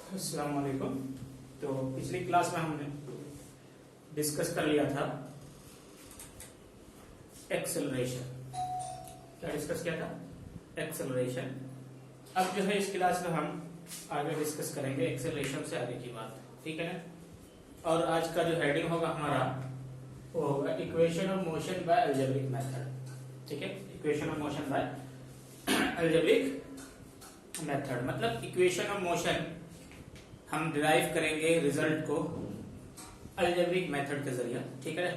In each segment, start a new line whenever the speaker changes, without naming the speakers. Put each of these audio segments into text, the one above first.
अस्सलाम वालेकुम। तो पिछली क्लास में हमने डिस्कस कर लिया था एक्सेलरेशन। क्या डिस्कस किया था? एक्सेलरेशन। अब जो है इस क्लास में हम आगे डिस्कस करेंगे एक्सेलरेशन से आगे की बात, ठीक है ना। और आज का जो हेडिंग होगा हमारा वो होगा equation of motion by algebraic method, ठीक है। Equation of motion by algebraic method मतलब इक्वेशन ऑफ मोशन हम डिराइव करेंगे रिजल्ट को अलजेब्रिक मेथड के जरिए, ठीक है।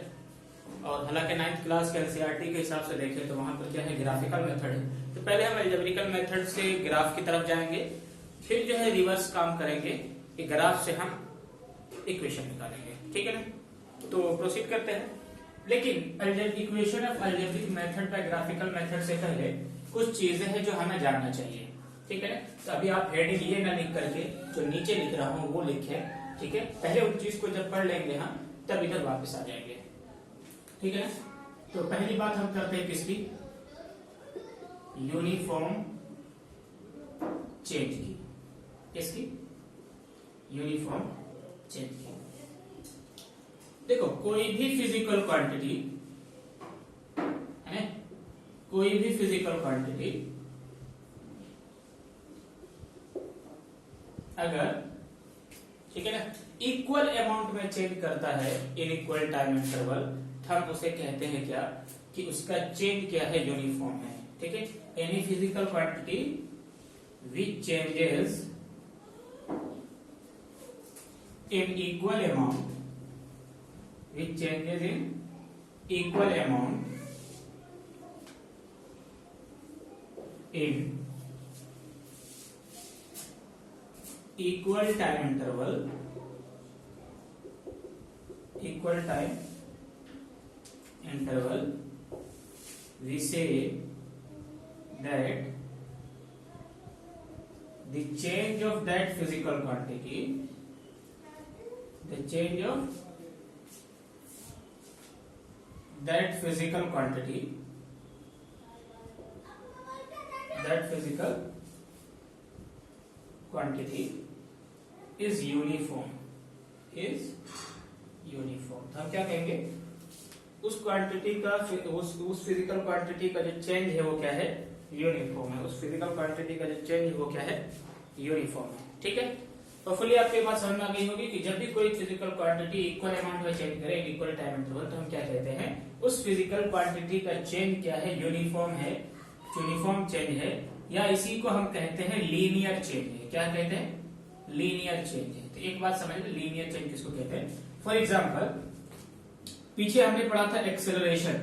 और हालांकि 9th क्लास के एनसीईआरटी के हिसाब से देखें तो वहां पर क्या है, ग्राफिकल मेथड है। तो पहले हम अलजेब्रिकल मेथड से ग्राफ की तरफ जाएंगे, फिर जो है रिवर्स काम करेंगे कि ग्राफ से हम इक्वेशन निकालेंगे, ठीक है ना। तो प्रोसीड करते हैं। लेकिन equation of algebraic method by graphical method से पहले कुछ चीजें हैं जो हमें जानना चाहिए, ठीक है। तो अभी आप हेडिंग ये ना लिख करके जो नीचे लिख रहा हूं वो लिखे, ठीक है। पहले उस चीज को जब पढ़ लेंगे हम तब इधर वापस आ जाएंगे, ठीक है। तो पहली बात हम करते हैं किसकी, यूनिफॉर्म चेंज की। किसकी? यूनिफॉर्म चेंज की। देखो कोई भी फिजिकल क्वांटिटी है, कोई भी फिजिकल क्वांटिटी अगर, ठीक है ना, इक्वल अमाउंट में चेंज करता है इन इक्वल टाइम इंटरवल, हम उसे कहते हैं क्या कि उसका चेंज क्या है, यूनिफॉर्म है, ठीक है। Any physical quantity which changes in equal amount, which changes in equal amount in equal time interval, equal time interval, we say that the change of that physical quantity, the change of that physical quantity, that physical quantity is uniform, is uniform। तो हम क्या कहेंगे, उस quantity का उस physical quantity का जो change है वो क्या है, यूनिफॉर्म है। उस फिजिकल क्वांटिटी का जो चेंज है वो क्या है, यूनिफॉर्म है, ठीक है। तो फुली आपके बात समझ में आ गई होगी कि जब भी कोई फिजिकल क्वांटिटी इक्वल अमाउंट में चेंज करे इक्वल टाइम इंटरवल, तो हम क्या कहते हैं, उस फिजिकल क्वांटिटी का चेंज क्या है, यूनिफॉर्म है, यूनिफॉर्म चेंज है, या इसी को हम कहते हैं लीनियर चेंज है। क्या कहते हैं? लीनियर चेंज है। तो एक बात समझ लो, लीनियर चेंज किसको कहते हैं। फॉर एग्जांपल पीछे हमने पढ़ा था एक्सेलरेशन,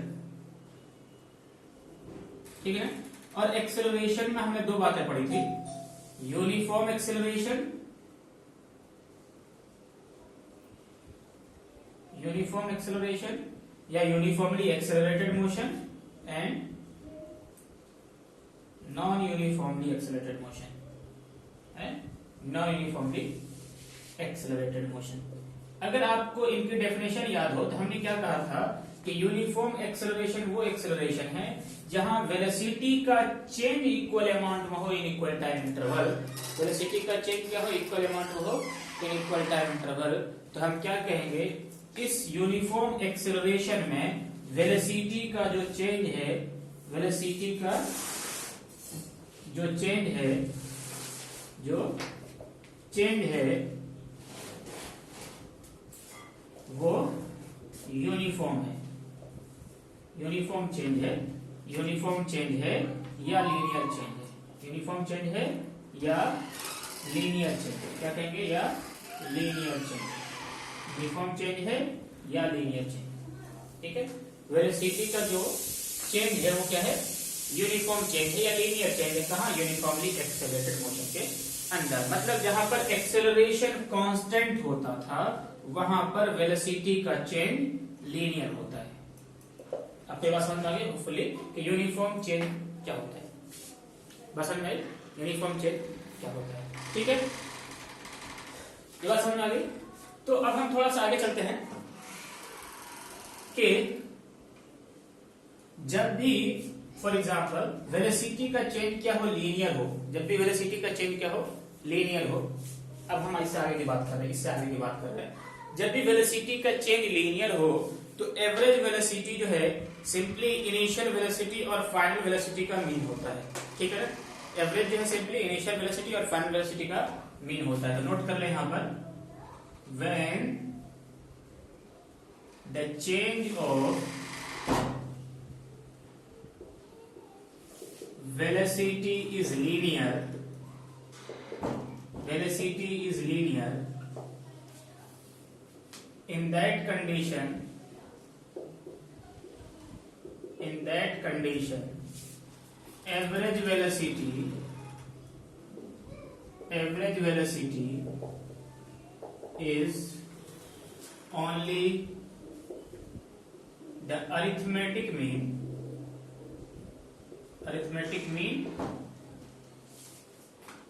ठीक है ना। और एक्सेलरेशन में हमने दो बातें पढ़ी थी, यूनिफॉर्म एक्सेलरेशन, यूनिफॉर्म एक्सेलरेशन या uniformly accelerated motion and non uniformly accelerated motion है, नॉन यूनिफॉर्मली एक्सेलरेटेड मोशन। अगर आपको इनकी डेफिनेशन याद हो तो हमने क्या कहा था कि यूनिफॉर्म एक्सेलरेशन वो एक्सेलरेशन है जहां वेलोसिटी का चेंज इक्वल अमाउंट में हो in equal time interval. Velocity का चेंज क्या हो, इक्वल अमाउंट में हो इन इक्वल टाइम इंटरवल। तो हम क्या कहेंगे, इस यूनिफॉर्म एक्सेलरेशन में वेलोसिटी का जो चेंज है, वेलोसिटी का जो चेंज है, जो चेंज है वो यूनिफॉर्म है, यूनिफॉर्म चेंज है, यूनिफॉर्म चेंज है या लीनियर चेंज है, यूनिफॉर्म चेंज है या लीनियर चेंज है। क्या कहेंगे, या लीनियर चेंज, यूनिफॉर्म चेंज है या लीनियर चेंज, ठीक है। वेलोसिटी का जो चेंज है वो क्या है, यूनिफॉर्म चेंज है या लीनियर चेंज है। कहां? यूनिफॉर्मली एक्सेलरेटेड मोशन के अंदर। मतलब जहां पर एक्सेलरेशन कांस्टेंट होता था वहां पर वेलोसिटी का चेंज लीनियर होता है। आपके बात समझ में आ गई होपफुली कि यूनिफॉर्म चेंज क्या होता है, बस समझ में यूनिफॉर्म चेंज क्या होता है, ठीक है। ये बात समझ में आ गई। तो अब हम थोड़ा सा आगे चलते हैं कि जब भी फॉर एग्जाम्पल वेलोसिटी का चेंज क्या हो, लीनियर हो, जब भी वेलोसिटी का चेंज क्या हो, लीनियर हो, अब हम इससे आगे की बात कर रहे हैं, जब भी वेलोसिटी का चेंज लीनियर हो तो एवरेज वेलोसिटी जो है सिंपली इनिशियल वेलोसिटी और फाइनल वेलोसिटी का मीन होता है, ठीक है ना। एवरेज जो है सिंपली इनिशियल वेलोसिटी और फाइनल वेलोसिटी का मीन होता है। तो नोट कर ले यहां पर, when the change of velocity is linear, in that condition average velocity is only the arithmetic mean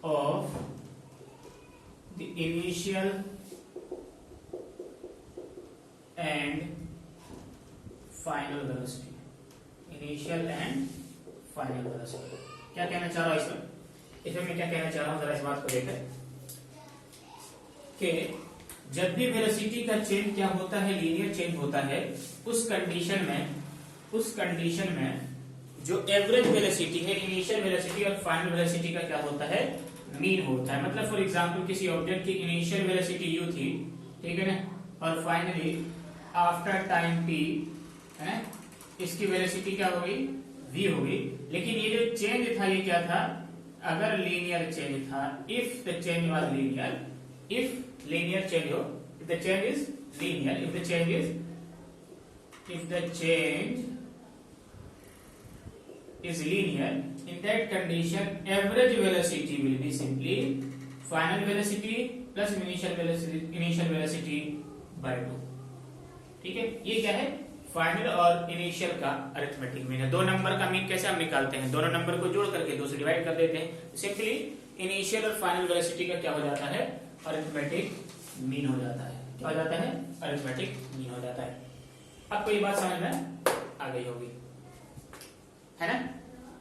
of the initial and final velocity, क्या कहना चाह रहा हूं इसमें मैं क्या कहना चाह रहा हूं, जरा इस बात को लेकर कि जब भी वेलोसिटी का चेंज क्या होता है, लीनियर चेंज होता है, उस कंडीशन में जो एवरेज वेलोसिटी है, इनिशियल वेलोसिटी और फाइनल वेलोसिटी का क्या होता है, मीन होता है। मतलब फॉर एग्जांपल किसी ऑब्जेक्ट की इनिशियल वेलोसिटी u थी, ठीक है ना, और फाइनली आफ्टर टाइम t है, इसकी वेलोसिटी क्या होगी, v होगी। लेकिन ये जो चेंज था ये क्या था, अगर लीनियर चेंज था, if the change was linear, if linear change हो, if the change is linear, if the change is linear, in that condition average velocity will be simply final velocity plus initial velocity by 2, ठीक है। ये क्या है, final और initial का arithmetic mean है। दो नंबर का मीन कैसे हम निकालते हैं, दोनों नंबर को जोड़ करके 2 से डिवाइड कर देते हैं, सिंपली इनिशियल और फाइनल वेलोसिटी का क्या हो जाता है, अरिथमेटिक मीन हो जाता है। क्या हो जाता है, अरिथमेटिक मीन हो जाता है। आपको ये बात समझ में आ गई होगी, है ना।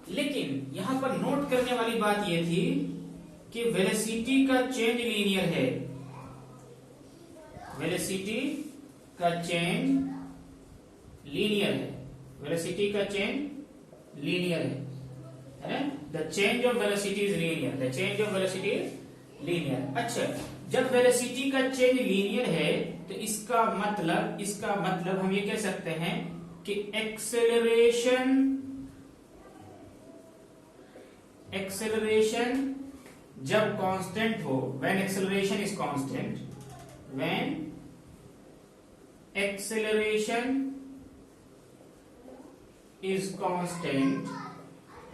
लेकिन यहां पर नोट करने वाली बात यह थी कि वेलोसिटी का चेंज लीनियर है, वेलोसिटी का चेंज लीनियर है, the change of velocity is linear, अच्छा, जब वेलोसिटी का चेंज लीनियर है तो इसका मतलब हम ये कह सकते हैं कि एक्सेलरेशन जब कांस्टेंट हो, when acceleration is constant,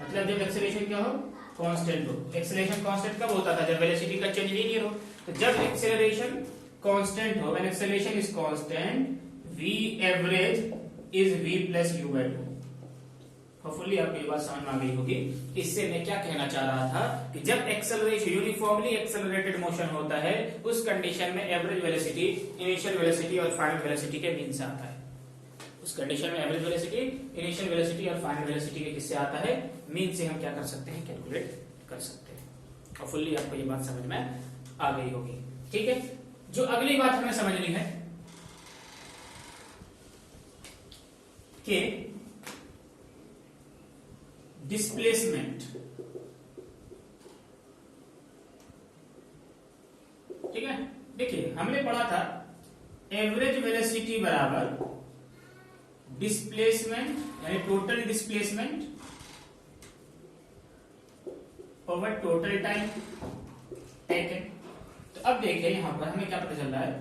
मतलब जब एक्सेलरेशन क्या हो, कांस्टेंट हो। एक्सेलरेशन कांस्टेंट कब होता था, जब वेलोसिटी का चेंज लीनियर हो। तो जब एक्सेलरेशन कांस्टेंट हो, when acceleration is constant, v average is v plus u by 2। Hopefully आपको ये बात समझ में आ गई होगी। इससे मैं क्या कहना चाह रहा था कि जब एक्सेलरेशन यूनिफॉर्मली एक्सेलरेटेड मोशन होता है, उस कंडीशन में एवरेज वेलोसिटी इनिशियल वेलोसिटी और फाइनल वेलोसिटी के मीन से आता है। उस कंडीशन में एवरेज वेलोसिटी इनिशियल वेलोसिटी और फाइनल वेलोसिटी के किससे आता है, मीन से हम क्या कर सकते हैं, कैलकुलेट कर सकते हैं। होपफुली आपको ये बात समझ में आ गई होगी, ठीक है। जो अगली बात हमें समझनी है कि डिस्प्लेसमेंट, ठीक है। देखिए हमने पढ़ा था एवरेज वेलोसिटी बराबर डिस्प्लेसमेंट यानी total displacement over total time taken. तो अब देखिए यहां पर हमें क्या पता चल रहा है,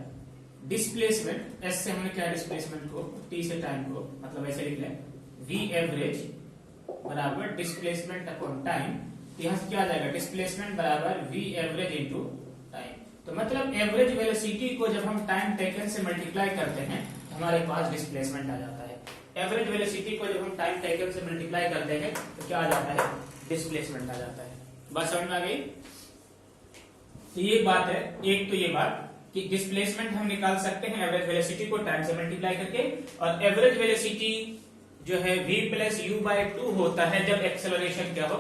डिस्प्लेसमेंट, एस से हमने क्या डिस्प्लेसमेंट को, टी से टाइम को, मतलब ऐसे लिख लें, वी एवरेज बराबर डिस्प्लेसमेंट अपॉन टाइम। यहां से क्या आ जाएगा, डिस्प्लेसमेंट बराबर वी एवरेज इनटू टाइम। तो मतलब एवरेज वेलोसिटी को जब हम टाइम टेकन से मल्टीप्लाई करते हैं तो हमारे पास डिस्प्लेसमेंट आ जाता है। एवरेज वेलोसिटी को जब हम टाइम टेकन से मल्टीप्लाई करते हैं तो क्या आ जाता है, डिस्प्लेसमेंट आ जाता है। बात समझ में आ गई। तो ये बात है, एक तो ये बात कि डिस्प्लेसमेंट हम निकाल सकते हैं एवरेज वेलोसिटी को टाइम से मल्टीप्लाई करके, और एवरेज वेलोसिटी जो है v प्लस u बाय 2 होता है जब एक्सेलरेशन क्या हो,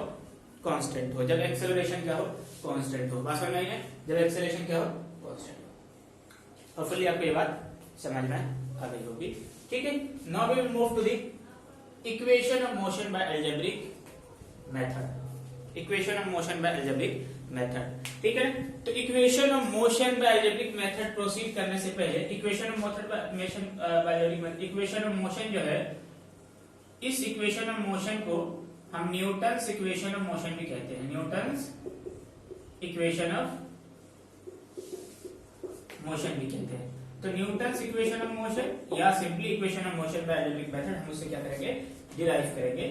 कांस्टेंट हो। जब एक्सेलरेशन क्या हो, कांस्टेंट हो। बात समझ में आई है? जब एक्सेलरेशन क्या हो? कांस्टेंट हो। होपफुली आपको ये बात समझ में आ गई होगी। ठीक है, now we will move to the equation of motion by algebraic method. Equation of motion by algebraic method, ठीक है। तो equation of motion by algebraic method proceed करने से पहले equation of motion by algebraic method, equation of motion जो है, इस equation of motion को हम न्यूटन्स इक्वेशन ऑफ मोशन भी कहते हैं। न्यूटन्स इक्वेशन ऑफ मोशन भी कहते हैं। तो न्यूटन्स इक्वेशन ऑफ मोशन या simply equation of motion by algebraic method, हम उससे क्या करेंगे? डिराइव करेंगे।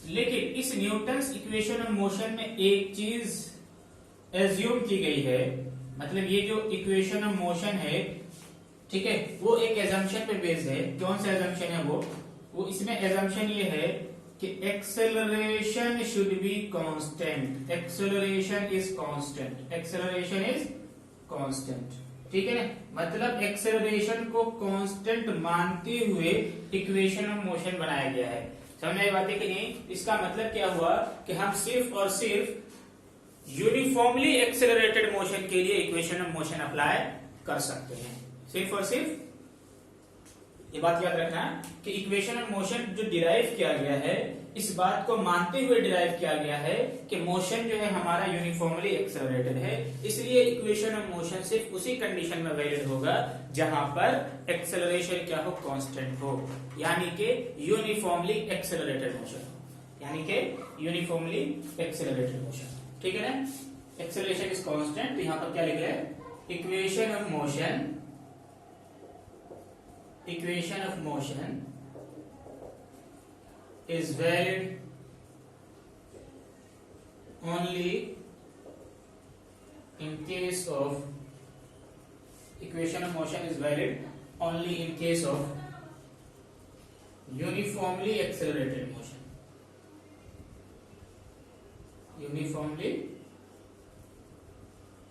लेकिन इस न्यूटन्स इक्वेशन ऑफ मोशन में एक चीज एज्यूम की गई है, मतलब ये जो इक्वेशन ऑफ मोशन है, ठीक है, वो एक एजम्पशन पे बेस्ड है। कौन सा एजम्पशन है वो इसमें एजम्पशन ये है कि acceleration should be constant. Acceleration is constant. Acceleration is constant, ठीक है ना। मतलब एक्सेलरेशन को कांस्टेंट मानते हुए इक्वेशन ऑफ मोशन बनाया गया है। समझ में आई बात है कि नहीं? इसका मतलब क्या हुआ कि हम सिर्फ और सिर्फ यूनिफॉर्मली एक्सेलरेटेड मोशन के लिए इक्वेशन ऑफ मोशन अप्लाई कर सकते हैं। सिर्फ और सिर्फ ये बात याद रखना कि इक्वेशन ऑफ मोशन जो डिराइव किया गया है, इस बात को मानते हुए डिराइव किया गया है कि मोशन जो है हमारा यूनिफॉर्मली एक्सेलरेटेड है। इसलिए इक्वेशन ऑफ मोशन सिर्फ उसी कंडीशन में वैलिड होगा जहां पर एक्सेलरेशन क्या हो? कांस्टेंट हो, यानी कि यूनिफॉर्मली एक्सेलरेटेड मोशन, यानी कि यूनिफॉर्मली एक्सेलरेटेड मोशन, ठीक है ना। एक्सेलरेशन इज कांस्टेंट, तो यहां पर क्या लिख रहे हैं? Equation of motion, equation of motion is valid only in case of equation of motion is valid only in case of uniformly accelerated motion. Uniformly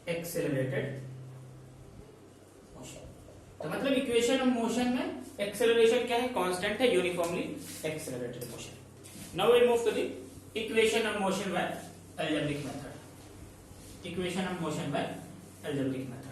accelerated motion. तो मतलब इक्वेशन ऑफ मोशन में एक्सेलरेशन क्या है? Constant है, uniformly accelerated motion. Now we move to the equation of motion by algebraic method. Equation of motion by algebraic method.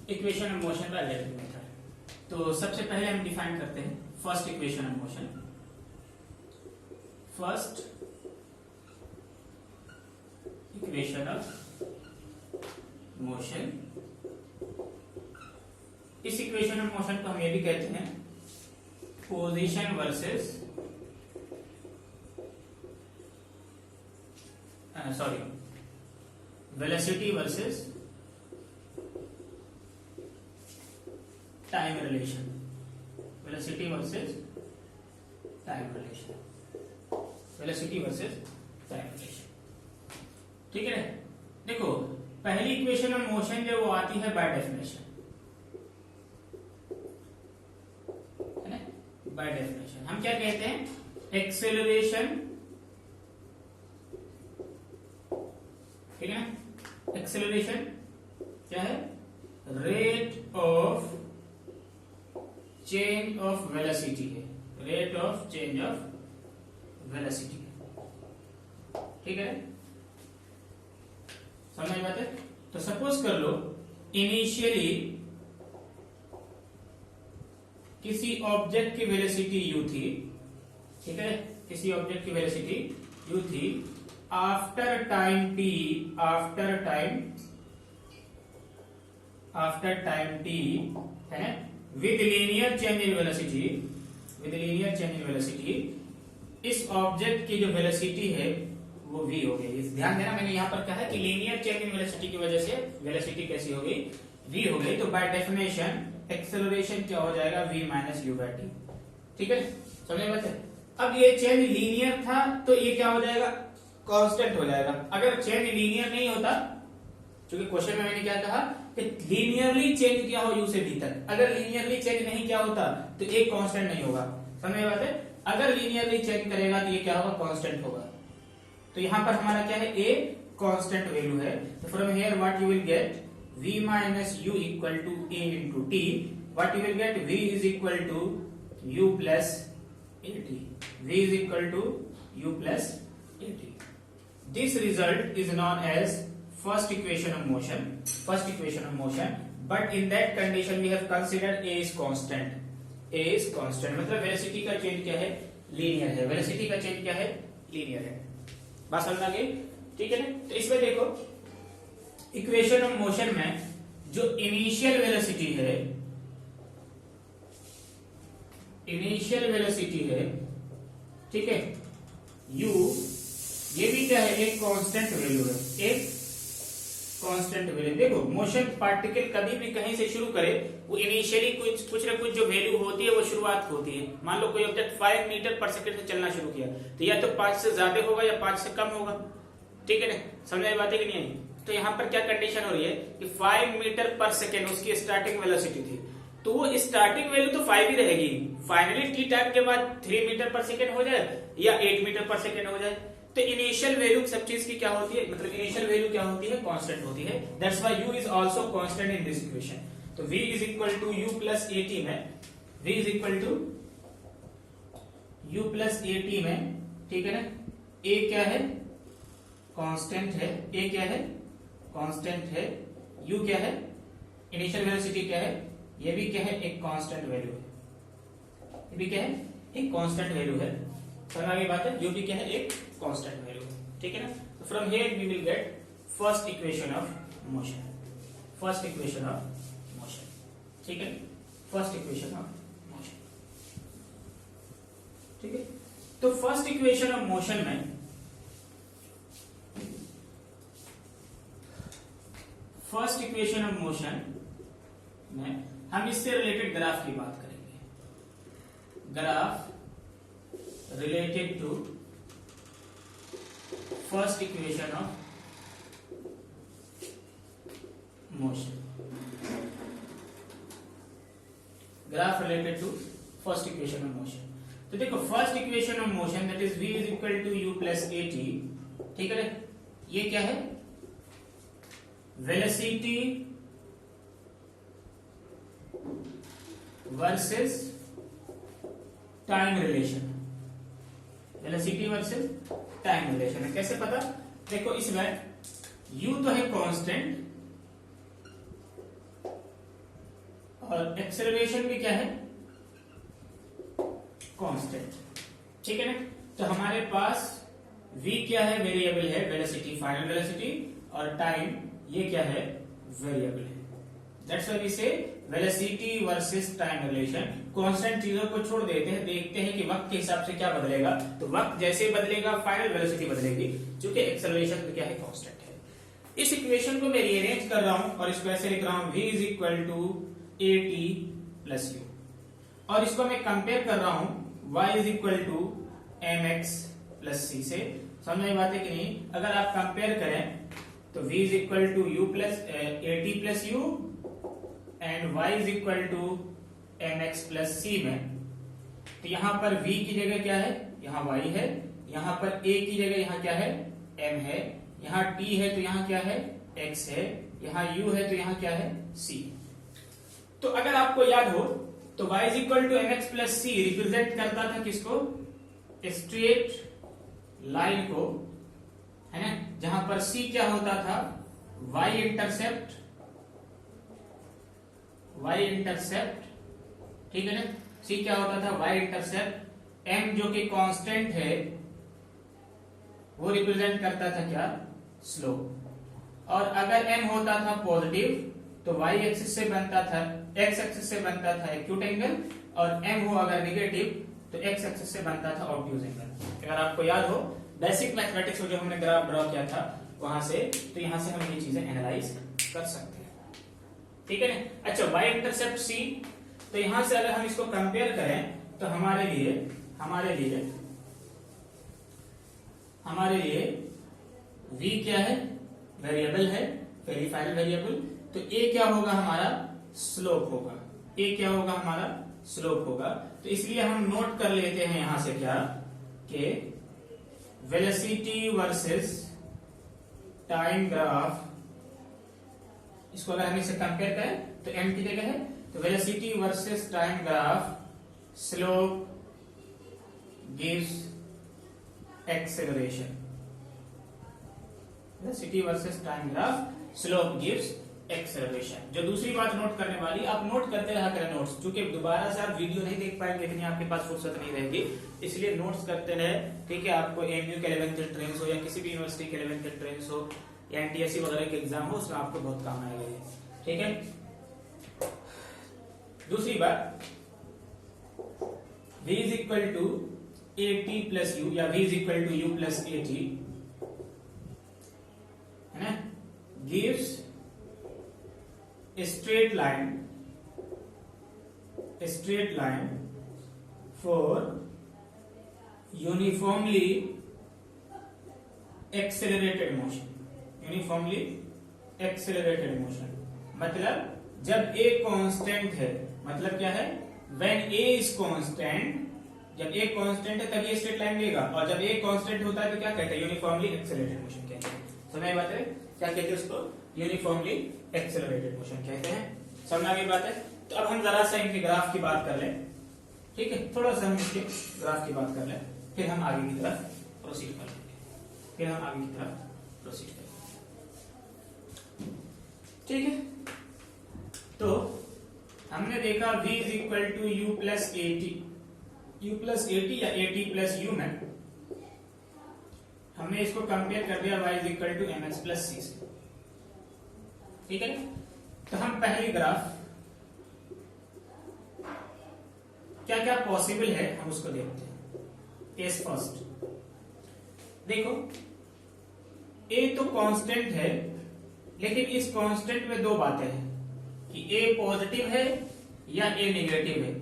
Equation of motion by algebraic method. तो सबसे पहले हम define करते हैं first equation of motion. First equation of motion, इस equation of motion को हम ये भी कहते हैं position versus velocity versus time relation. Velocity versus time relation, velocity versus time relation, ठीक है। देखो पहली इक्वेशन ऑफ मोशन जो वो आती है बाय डेफिनेशन, है ना। बाय डेफिनेशन हम क्या कहते हैं? एक्सेलरेशन, ठीक है ना। एक्सेलरेशन क्या है? Rate of change of velocity है, rate of change of velocity, ठीक है। समझ में बात है? तो सपोज कर लो इनिशियली किसी ऑब्जेक्ट की वेलोसिटी u थी, ठीक है, किसी ऑब्जेक्ट की वेलोसिटी u थी। After time t, after time t, है ना, with linear change in velocity, with linear change in velocity, इस ऑब्जेक्ट की जो वेलोसिटी है वो v हो गई। ध्यान देना मैंने यहाँ पर कहा है कि लीनियर चेंज इन वेलोसिटी की वजह से वेलोसिटी कैसी हो गई? v हो गई। तो बाय डेफिनेशन एक्सेलरेशन क्या हो जाएगा? v minus u by t, ठीक है। समझ बात है? अब ये चेंज लीनियर था तो ये क्या हो जाएगा? कांस्टेंट हो जाएगा। अगर चेंज लीनियर नहीं होता, क्योंकि क्वेश्चन में मैंने क्या कहा कि लीनियरली चेंज किया हो u से v तक, अगर लीनियरली चेंज नहीं किया होता तो एक कांस्टेंट नहीं होगा। समझ बात है? अगर लीनियरली चेंज करेगा तो ये क्या होगा? कांस्टेंट होगा। तो यहां पर हमारा क्या है? a कांस्टेंट वैल्यू है। तो from here what you will get? v minus u equal to a into t, what you will get? v is equal to u plus at. v is equal to u plus at. This result is known as first equation of motion. First equation of motion. But in that condition we have considered a is constant. a is constant मतलब velocity का change क्या है? Linear है. Velocity का change क्या है? Linear है. बात समझ आ गई? ठीक है ना. तो इसमें देखो इक्वेशन ऑफ मोशन में जो इनिशियल वेलोसिटी है, इनिशियल वेलोसिटी है, ठीक है, u, ये भी क्या है? एक कांस्टेंट वैल्यू है. एक कांस्टेंट वैल्यू. देखो मोशन पार्टिकल कभी भी कहीं से शुरू करे, वो इनिशियली कुछ ना कुछ जो वैल्यू होती है वो शुरुआत होती है. मान लो कोई ऑब्जेक्ट 5 मीटर पर सेकंड से चलना शुरू किया, तो या तो 5 से ज्यादा होगा या 5 से कम होगा. ठीक है ना. समझ आई बात है कि नहीं आई? तो यहाँ पर क्या कंडीशन हो रही है कि 5 मीटर पर सेकेंड उसकी स्टार्टिंग वेलोसिटी थी, तो वो स्टार्टिंग वैल्यू तो 5 ही रहेगी. फाइनली टी टाइम के बाद 3 मीटर पर सेकेंड हो जाए या 8 मीटर पर सेकेंड हो जाए. तो इनिशियल वैल्यू सब चीज की क्या होती है? मतलब इनिशियल वैल्यू क्या होती है? कांस्टेंट होती है. That's why u is also constant in this equation. तो v is equal to u plus at में, v is equal to u plus at में, ठीक है ना. a क्या है? कांस्टेंट है. a क्या है? कांस्टेंट है. u क्या है? इनिशियल वेलोसिटी क्या है? ये भी क्या है? एक कांस्टेंट वैल्यू है. ये भी क्या है? एक कांस्टेंट वैल्यू है. समझ आ गई बात है? जो भी क्या है? एक कांस्टेंट वैल्यू. ठीक है ना. तो from here we will get first equation of motion. First equation of motion. ठीक है. First equation of motion. ठीक है. तो फर्स्ट इक्वेशन ऑफ मोशन में फर्स्ट इक्वेशन ऑफ मोशन में हम इससे रिलेटेड ग्राफ की बात करेंगे. Graph related to first equation of motion. Graph related to first equation of motion. तो देखो first equation of motion that is v is equal to u plus at. ठीक है. ये क्या है? Velocity versus time relation. Velocity versus time relation है. कैसे पता? देखो इसमें u तो है कांस्टेंट और एक्सेलरेशन भी क्या है? कांस्टेंट. ठीक है ना. तो हमारे पास v क्या है? वेरिएबल है. वेलोसिटी फाइनल वेलोसिटी और टाइम ये क्या है? वेरिएबल है. दैट्स व्हाई वी से velocity versus time relation. Constant चीजों को छोड़ देते हैं, देखते हैं कि वक्त के हिसाब से क्या बदलेगा. तो वक्त जैसे बदलेगा फाइनल वेलोसिटी बदलेगी, क्योंकि एक्सेलरेशन क्या है? कांस्टेंट है. इस इक्वेशन को मैं रीअरेंज कर रहा हूं और इसको ऐसे लिख रहा हूं v is equal to at plus u, और इसको मैं कंपेयर कर रहा हूं y is equal to mx plus c से. समझ में बात है कि नहीं? अगर आप कंपेयर करें तो v is equal to u plus at plus u and y is equal to mx plus c में, तो यहां पर v की जगह क्या है? यहां y है. यहां पर a की जगह यहां क्या है? m है. यहां t है तो यहां क्या है? x है. यहां u है तो यहां क्या है? c. तो अगर आपको याद हो तो y is equal to mx plus c represent करता था किसको? स्ट्रेट लाइन को, है ना. जहां पर c क्या होता था? y intercept. y intercept. ठीक है ना. c क्या होता था? y intercept. m जो कि कांस्टेंट है वो रिप्रेजेंट करता था क्या? स्लोप. और अगर m होता था पॉजिटिव तो y एक्सिस से बनता था, x एक्सिस से बनता था एक्यूट एंगल, और m हो अगर नेगेटिव तो x एक्सिस से बनता था ऑब्ट्यूज एंगल. अगर आपको याद हो बेसिक मैथमेटिक्स में जो हमने ग्राफ ड्रॉ किया था वहां से, तो यहां से हम ये चीजें एनालाइज कर सकते हैं. ठीक है ना. अच्छा, y इंटरसेप्ट c, तो यहां से अगर हम इसको कंपेयर करें तो हमारे लिए v क्या है? वेरिएबल है, वेरीफाइड वेरिएबल. तो a क्या होगा? हमारा स्लोप होगा. a क्या होगा? हमारा स्लोप होगा. तो इसलिए हम नोट कर लेते हैं यहां से क्या कि वेलोसिटी वर्सेस टाइम ग्राफ इसको अगर हम इसे कंपेयर करें तो m की जगह है, तो velocity versus time graph slope gives acceleration, velocity versus time graph slope gives acceleration. जो दूसरी बात नोट करने वाली, आप नोट करते रहा करें नोट्स, क्योंकि दोबारा से आप वीडियो नहीं देख पाएंगे, इतनी आपके पास फुर्सत नहीं रहेगी, इसलिए नोट्स करते रहे। ठीक है, आपको एमयू के 11th एंट्रेंस हो या किसी भी यूनिवर्सिटी के 11th एंट्रेंस हो या एनटीएससी वगैरह के एग्जाम हो, उसमें आपको बहुत काम आएगा ये। ठीक है, दूसरी बात, v is equal to at plus u या v is equal to u plus at है ना, gives straight line for uniformly accelerated motion, मतलब जब a कांस्टेंट है, मतलब क्या है, when a is constant, जब a कांस्टेंट है तब ये स्ट्रेट लाइन लेगा, और जब a कांस्टेंट होता है तो क्या कहते हैं, यूनिफॉर्मली एक्सेलरेटेड मोशन कहते हैं। समझ बात है, क्या कहते हैं उसको, यूनिफॉर्मली एक्सेलरेटेड मोशन कहते हैं। समझ आ गई बात है। तो अब हम जरा सा इनके ग्राफ की बात कर लें। ठीक है, थोड़ा सा हम इसके ग्राफ की बात कर लें, फिर हम आगे की तरफ प्रोसीड करेंगे, ठीक है। तो हमने देखा v is equal to u plus AT या एटी प्लस यू में हमने इसको कंपेयर कर दिया y is equal to M X plus C से। ठीक है, तो हम पहली ग्राफ क्या क्या पॉसिबल है हम उसको देखते हैं। केस फर्स्ट, देखो a तो कांस्टेंट है, लेकिन इस कांस्टेंट में दो बातें हैं कि a पॉजिटिव है या a नेगेटिव है,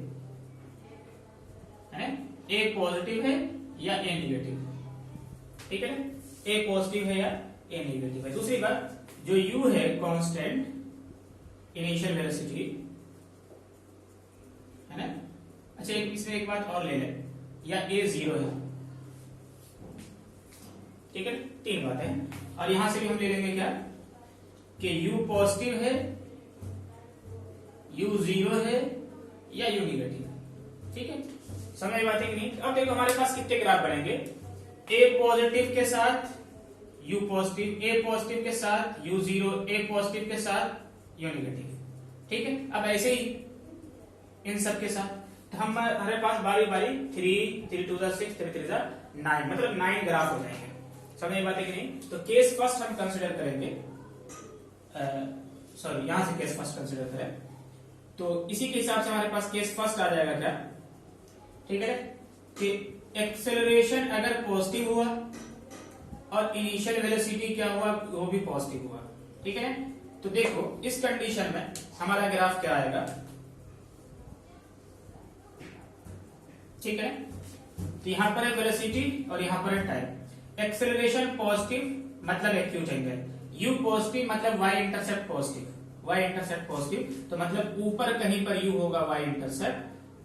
a पॉजिटिव है या a नेगेटिव है। ठीक है ना, a पॉजिटिव है या a नेगेटिव है। दूसरी बात, जो u है कांस्टेंट, इनिशियल वेलोसिटी है ना। अच्छा, इसमें एक बात और ले लें, या a जीरो है। ठीक है, तीन बातें हैं। और यहां से भी हम ले लेंगे क्या कि u पॉजिटिव है, u जीरो है या u नेगेटिव है। ठीक है, समझ बात है कि नहीं। अब देखो हमारे पास कितने ग्राफ बनेंगे, a पॉजिटिव के साथ u पॉजिटिव, a पॉजिटिव के साथ u जीरो, a पॉजिटिव के साथ u नेगेटिव। ठीक है, अब ऐसे ही इन सब के साथ तो हमारे पास बारी बारी 3 3 2 6 3 3 9, मतलब 9 ग्राफ हो जाएंगे। समझ बात है कि नहीं। तो केस फर्स्ट हम कंसिडर करेंगे, सॉरी यहां से केस फर्स्ट कंसिडर करें, तो इसी के हिसाब से हमारे पास केस फर्स्ट आ जाएगा क्या। ठीक है, कि एक्सेलरेशन अगर पॉजिटिव हुआ और इनिशियल वेलोसिटी क्या हुआ, वो भी पॉजिटिव हुआ। ठीक है, तो देखो इस कंडीशन में हमारा ग्राफ क्या आएगा। ठीक है, तो यहां पर है वेलोसिटी और यहां पर है टाइम। एक्सेलरेशन पॉजिटिव मतलब एक्यूट एंगल, u पॉजिटिव मतलब y इंटरसेप्ट पॉजिटिव, तो मतलब ऊपर कहीं पर u होगा y intercept,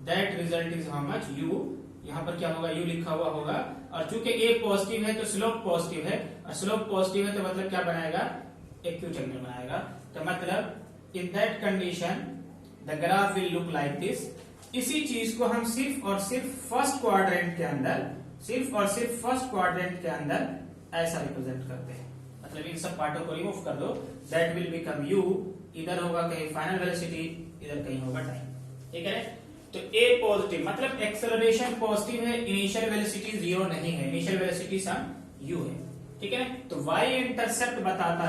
that result is how much u, यहां पर क्या होगा u लिखा हुआ होगा। और चूंकि a पॉजिटिव है तो स्लोप पॉजिटिव है, और स्लोप पॉजिटिव है तो मतलब क्या बनाएगा, एक्यूट एंगल बनाएगा। तो मतलब in that condition the graph will look like this. इसी चीज को हम सिर्फ और सिर्फ फर्स्ट क्वाड्रेंट के अंदर ऐसा रिप्रेजेंट करते हैं। मतलब इन सब पार्टों को रिमूव कर दो, दैट विल बिकम u, इधर होगा कहीं फाइनल वेलोसिटी, इधर कहीं होगा टाइम। ठीक है, तो a पॉजिटिव मतलब एक्सेलरेशन पॉजिटिव है, इनिशियल वेलोसिटी जीरो नहीं है, इनिशियल वेलोसिटी सम u है। ठीक है, तो y इंटरसेप्ट बताता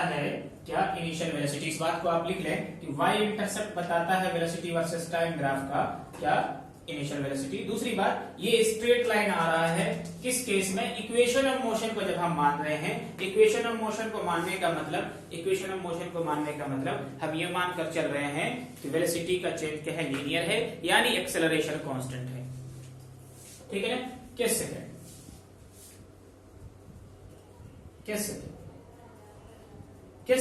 है क्या, इनिशियल वेलोसिटी। इस बात को आप लिख लें कि y इंटरसेप्ट बताता है वेलोसिटी वर्सेस टाइम ग्राफ का क्या, इनिशियल वेलोसिटी। दूसरी बात, ये स्ट्रेट लाइन आ रहा है किस केस में, इक्वेशन ऑफ मोशन को जब हम मान रहे हैं। इक्वेशन ऑफ मोशन को मानने का मतलब हम ये मानकर चल रहे हैं कि वेलोसिटी का चेंज क्या है, लीनियर है, यानी एक्सेलरेशन कांस्टेंट है। ठीक है ना, किस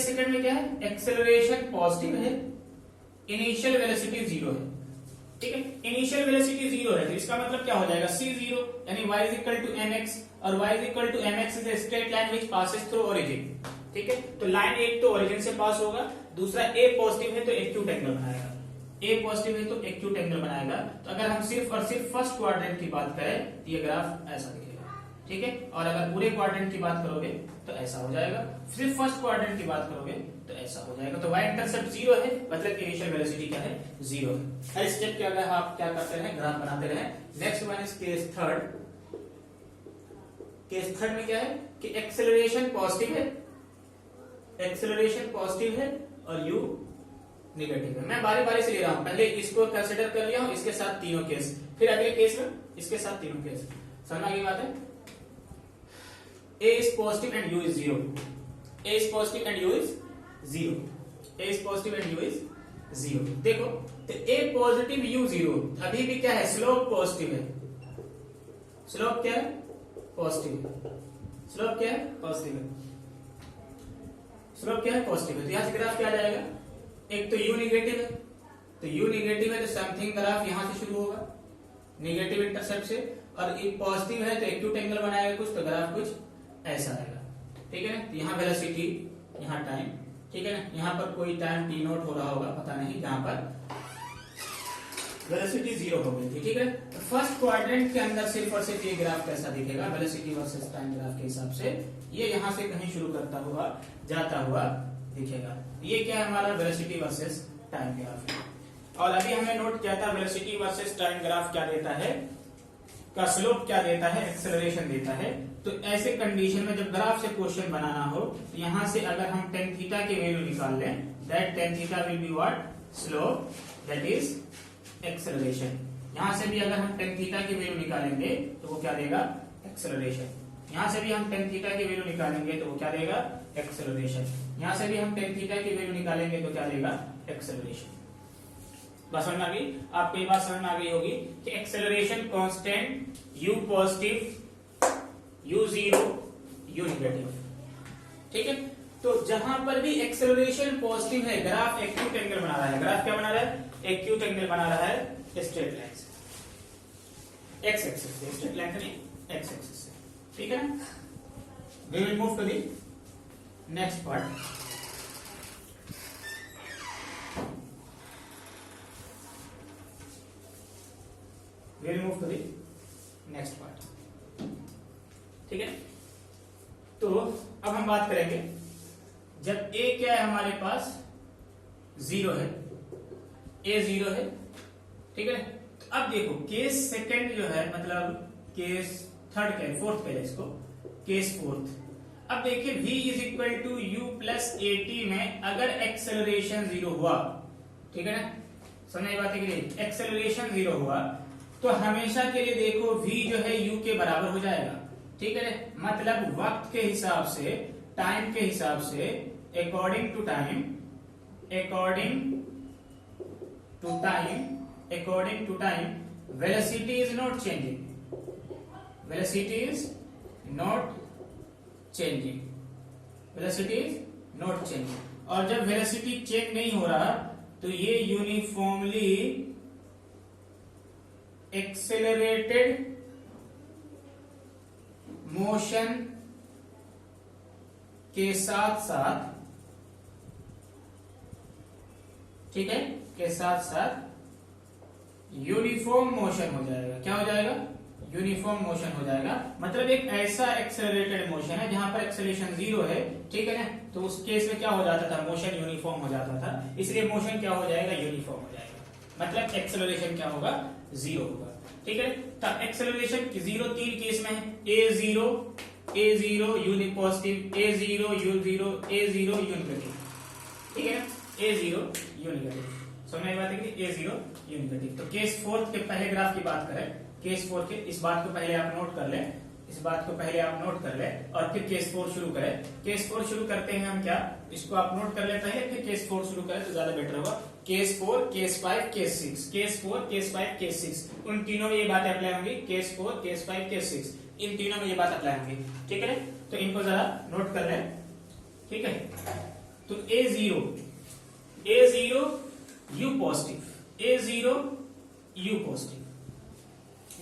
सेकंड में क्या है, एक्सेलरेशन पॉजिटिव है, इनिशियल वेलोसिटी जीरो है। ठीक है, इनिशियल वेलोसिटी जीरो है, तो इसका मतलब क्या हो जाएगा, c जीरो यानी y is equal to mx, और y is equal to mx is straight line which passes through origin. ठीक है, तो लाइन एक तो ओरिजिन से पास होगा, दूसरा a पॉजिटिव है तो एक्यूट एंगल बनाएगा, a पॉजिटिव है तो एक्यूट एंगल बनाएगा। तो अगर हम सिर्फ और सिर्फ फर्स्ट क्वाड्रेंट की बात करें तो ये ग्राफ ऐसा दिखेगा। ठीक है, और अगर पूरे क्वाड्रेंट की बात करोगे तो ऐसा हो जाएगा, सिर्फ फर्स्ट क्वाड्रेंट की बात करोगे तो ऐसा हो जाएगा। तो y इंटरसेप्ट 0 है, मतलब इनिशियल वेलोसिटी क्या है, 0 है। हर स्टेप के अगर आप क्या करते रहे, ग्राफ बनाते रहे। Next one is case third. Case third में क्या है कि एक्सेलरेशन पॉजिटिव है, एक्सेलरेशन पॉजिटिव है और u नेगेटिव है। मैं बारी बारी से ले रहा हूं, पहले इसको कंसीडर कर लिया हूं, इसके साथ तीनों केस, फिर अगले केस में इसके साथ तीनों केस। समझ में आ गई बात है। a is positive and u is 0, a is positive and u is 0, a is positive and u is 0। देखो तो a पॉजिटिव u 0, अभी भी क्या है, स्लोप पॉजिटिव है, स्लोप क्या है, पॉजिटिव है, स्लोप क्या है, पॉजिटिव है, स्लोप क्या है, पॉजिटिव है। तो यहां से ग्राफ क्या आ जाएगा, एक तो u निगेटिव है, तो u निगेटिव है तो समथिंग ग्राफ यहां से शुरू होगा निगेटिव इंटरसेप्ट से, और ये पॉजिटिव है तो एक्यूट एंगल बनाएगा कुछ, तो ग्राफ कुछ ऐसा आएगा। ठीक है ना, तो यहाँ वेलोसिटी, यहाँ टाइम, ठीक है ना, यहाँ पर कोई टाइम टी नोट हो रहा होगा पता नहीं, यहाँ पर वेलोसिटी 0 हो गई थी। ठीक है, तो फर्स्ट क्वाड्रेंट के अंदर सिर्फ और सिर्फ ये ग्राफ कैसा दिखेगा, वेलोसिटी वर्सेस टाइम ग्राफ के हिसाब से ये यहाँ से कहीं शुरू करता हुआ जाता हुआ दिखेगा। ये क्या है हमारा वेलोसिटी वर्सेस टाइम ग्राफ। और अभी हमने नोट किया था वेलोसिटी वर्सेस टाइम ग्राफ क्या देता है, का स्लोप क्या देता है, एक्सेलरेशन देता है। तो ऐसे कंडीशन में जब ग्राफ से क्वेश्चन बनाना हो तो यहां से अगर हम tan थीटा की वैल्यू निकाल लें, that tan theta will be what, slope, that is acceleration. यहां से भी अगर हम tan थीटा की वैल्यू निकालेंगे तो वो क्या देगा, एक्सेलरेशन। यहां से भी हम tan थीटा की वैल्यू निकालेंगे तो वो क्या देगा, एक्सेलरेशन। यहां से भी हम tan थीटा की वैल्यू निकालेंगे तो क्या देगा, एक्सेलरेशन। बात समझ में आ गई आपको, ये बात समझ में आ गई होगी कि acceleration constant, u positive, u 0, u negative. ठीक है, तो जहां पर भी एक्सेलरेशन पॉजिटिव है, ग्राफ एक्यूट एंगल बना रहा है। ग्राफ क्या बना रहा है, एक्यूट एंगल बना रहा है स्ट्रेट लाइन से, एक्स एक्सिस से, स्ट्रेट लाइन से नहीं, एक्स एक्सिस से। ठीक है ना, we will move to the next part. We'll move to the next part। ठीक है, तो अब हम बात करेंगे जब a क्या है हमारे पास 0 है, a 0 है। ठीक है, तो अब देखो केस सेकंड जो है, मतलब केस थर्ड का, फोर्थ पहले इसको, केस फोर्थ। अब देखिए v is equal to u plus at में अगर एक्सेलरेशन 0 हुआ, ठीक है ना, समझ बात है कि नहीं, एक्सेलरेशन 0 हुआ तो हमेशा के लिए देखो v जो है u के बराबर हो जाएगा। ठीक है, मतलब वक्त के हिसाब से, टाइम के हिसाब से, according to time, according to time, according to time, velocity is not changing, velocity is not changing, velocity is not changing. और जब वेलोसिटी चेंज नहीं हो रहा तो ये यूनिफॉर्मली एक्सेलरेटेड मोशन के साथ साथ, ठीक है, के साथ साथ यूनिफॉर्म मोशन हो जाएगा। क्या हो जाएगा, यूनिफॉर्म मोशन हो जाएगा। मतलब एक ऐसा एक्सेलरेटेड मोशन है जहां पर एक्सेलरेशन 0 है, ठीक है ना, तो उस केस में क्या हो जाता था, मोशन यूनिफॉर्म हो जाता था। इसलिए मोशन क्या हो जाएगा, यूनिफॉर्म हो जाएगा, मतलब एक्सेलरेशन क्या होगा, 0 होगा। ठीक है, तो एक्सेलरेशन 0 तीन केस में है, a0, u positive, a0, u0, a0, u negative. ठीक है, a0, u नेगेटिव। समझ में बात है कि a0, u नेगेटिव। तो केस फोर्थ के पहले ग्राफ की बात करें, केस 4 के, इस बात को पहले आप नोट कर लें, इस बात को पहले आप नोट कर लें और फिर केस 4 शुरू करें। केस 4 शुरू करते हैं हम क्या, इसको आप नोट कर ले पहले, फिर केस 4 शुरू करें तो ज्यादा बेटर होगा। Case 4, case 5, case 6, case 4, case 5, case 6, उन तीनों में ये बात अप्लाई होंगी। केस 4, केस 5, केस 6, इन तीनों में ये बात अप्लाई होंगी। ठीक है, तो इनको जरा नोट कर लें। ठीक है, तो a0, u positive, a0, u positive,